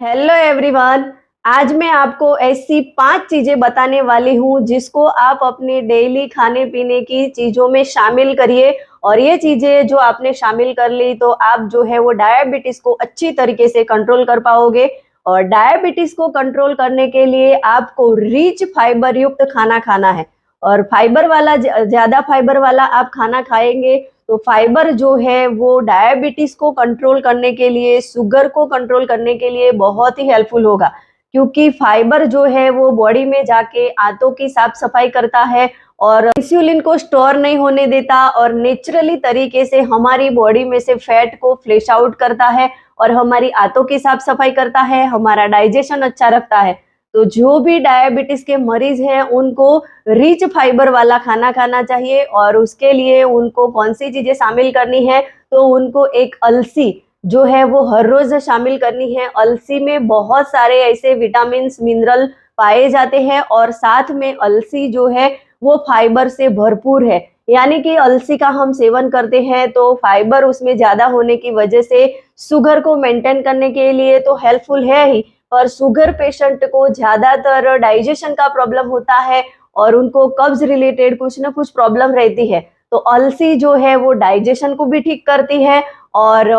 Hello everyone. आज मैं आपको ऐसी 5 चीजें बताने वाली हूँ जिसको आप अपने डेली खाने पीने की चीजों में शामिल करिए। और ये चीजें जो आपने शामिल कर ली तो आप जो है वो डायबिटीज को अच्छी तरीके से कंट्रोल कर पाओगे। और डायबिटीज को कंट्रोल करने के लिए आपको रिच फाइबर युक्त खाना खाना है। और फाइबर वाला ज्यादा फाइबर वाला आप खाना खाएंगे तो फाइबर जो है वो डायबिटीज को कंट्रोल करने के लिए, शुगर को कंट्रोल करने के लिए बहुत ही हेल्पफुल होगा। क्योंकि फाइबर जो है वो बॉडी में जाके आंतों की साफ सफाई करता है और इंसुलिन को स्टोर नहीं होने देता और नेचुरली तरीके से हमारी बॉडी में से फैट को फ्लैश आउट करता है और हमारी आंतों की साफ सफाई करता है, हमारा डाइजेशन अच्छा रखता है। तो जो भी डायबिटीज के मरीज हैं उनको रिच फाइबर वाला खाना खाना चाहिए। और उसके लिए उनको कौन सी चीजें शामिल करनी है, तो उनको एक अलसी जो है वो हर रोज शामिल करनी है। अलसी में बहुत सारे ऐसे विटामिन मिनरल पाए जाते हैं और साथ में अलसी जो है वो फाइबर से भरपूर है। यानी कि अलसी का हम सेवन करते हैं तो फाइबर उसमें ज्यादा होने की वजह से शुगर को मेंटेन करने के लिए तो हेल्पफुल है ही, पर शुगर पेशेंट को ज्यादातर डाइजेशन का प्रॉब्लम होता है और उनको कब्ज रिलेटेड कुछ ना कुछ प्रॉब्लम रहती है। तो अलसी जो है वो डाइजेशन को भी ठीक करती है और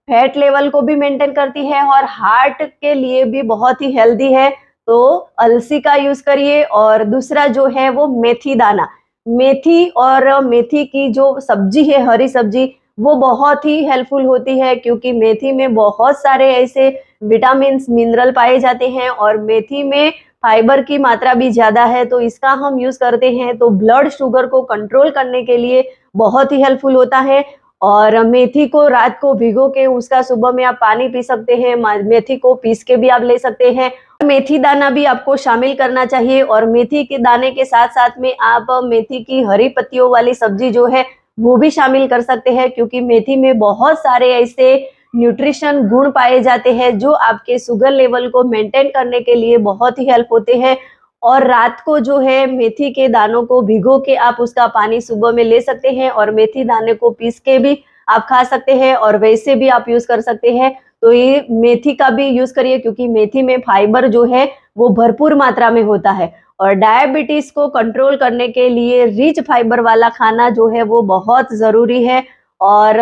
फैट लेवल को भी मेंटेन करती है और हार्ट के लिए भी बहुत ही हेल्दी है। तो अलसी का यूज करिए। और दूसरा जो है वो मेथी दाना, मेथी और मेथी की जो सब्जी है, हरी सब्जी, वो बहुत ही हेल्पफुल होती है क्योंकि मेथी में बहुत सारे ऐसे विटामिन मिनरल पाए जाते हैं और मेथी में फाइबर की मात्रा भी ज्यादा है। तो इसका हम यूज करते हैं तो ब्लड शुगर को कंट्रोल करने के लिए बहुत ही हेल्पफुल होता है। और मेथी को रात को भिगो के उसका सुबह में आप पानी पी सकते हैं, मेथी को पीस के भी आप ले सकते हैं। मेथी दाना भी आपको शामिल करना चाहिए और मेथी के दाने के साथ साथ में आप मेथी की हरी पत्तियों वाली सब्जी जो है वो भी शामिल कर सकते हैं क्योंकि मेथी में बहुत सारे ऐसे न्यूट्रिशन गुण पाए जाते हैं जो आपके शुगर लेवल को मेंटेन करने के लिए बहुत ही हेल्प होते हैं। और रात को जो है मेथी के दानों को भिगो के आप उसका पानी सुबह में ले सकते हैं और मेथी दाने को पीस के भी आप खा सकते हैं और वैसे भी आप यूज कर सकते हैं। तो ये मेथी का भी यूज करिए क्योंकि मेथी में फाइबर जो है वो भरपूर मात्रा में होता है। और डायबिटीज को कंट्रोल करने के लिए रिच फाइबर वाला खाना जो है वो बहुत जरूरी है। और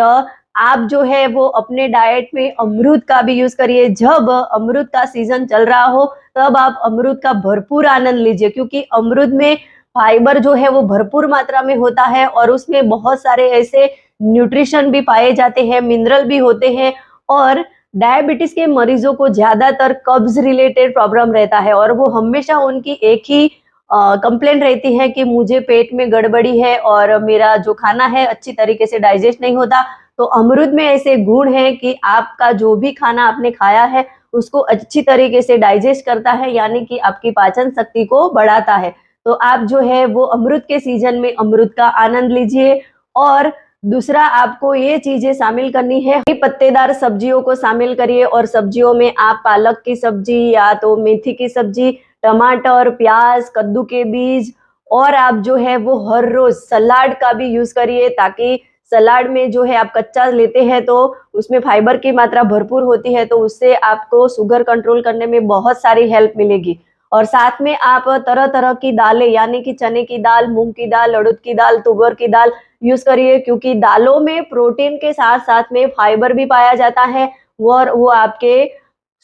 आप जो है वो अपने डाइट में अमरूद का भी यूज करिए। जब अमरूद का सीजन चल रहा हो तब आप अमरूद का भरपूर आनंद लीजिए क्योंकि अमरूद में फाइबर जो है वो भरपूर मात्रा में होता है और उसमें बहुत सारे ऐसे न्यूट्रिशन भी पाए जाते हैं, मिनरल भी होते हैं। और डायबिटीज के मरीजों को ज्यादातर कब्ज रिलेटेड प्रॉब्लम रहता है और वो हमेशा उनकी एक ही कंप्लेंट रहती है कि मुझे पेट में गड़बड़ी है और मेरा जो खाना है अच्छी तरीके से डाइजेस्ट नहीं होता। तो अमरूद में ऐसे गुण हैं कि आपका जो भी खाना आपने खाया है उसको अच्छी तरीके से डाइजेस्ट करता है, यानी कि आपकी पाचन शक्ति को बढ़ाता है। तो आप जो है वो अमरूद के सीजन में अमरूद का आनंद लीजिए। और दूसरा आपको ये चीजें शामिल करनी है, पत्तेदार सब्जियों को शामिल करिए और सब्जियों में आप पालक की सब्जी या तो मेथी की सब्जी, टमाटर, प्याज, कद्दू के बीज, और आप जो है वो हर रोज सलाद का भी यूज करिए ताकि सलाद में जो है आप कच्चा लेते हैं तो उसमें फाइबर की मात्रा भरपूर होती है तो उससे आपको शुगर कंट्रोल करने में बहुत सारी हेल्प मिलेगी। और साथ में आप तरह तरह की दालें यानी कि चने की दाल, मूंग की दाल, उड़द की दाल, तुअर की दाल यूज करिए क्योंकि दालों में प्रोटीन के साथ साथ में फाइबर भी पाया जाता है। वो आपके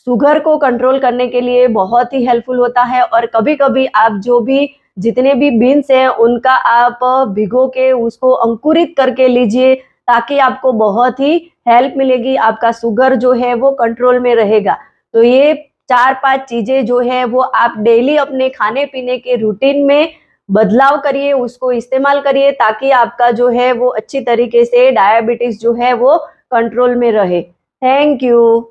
शुगर को कंट्रोल करने के लिए बहुत ही हेल्पफुल होता है। और कभी कभी आप जो भी जितने भी बीन्स हैं उनका आप भिगो के उसको अंकुरित करके लीजिए ताकि आपको बहुत ही हेल्प मिलेगी, आपका शुगर जो है वो कंट्रोल में रहेगा। तो ये 4-5 चीजें जो है वो आप डेली अपने खाने पीने के रूटीन में बदलाव करिए, उसको इस्तेमाल करिए ताकि आपका जो है वो अच्छी तरीके से डायबिटीज जो है वो कंट्रोल में रहे। Thank you.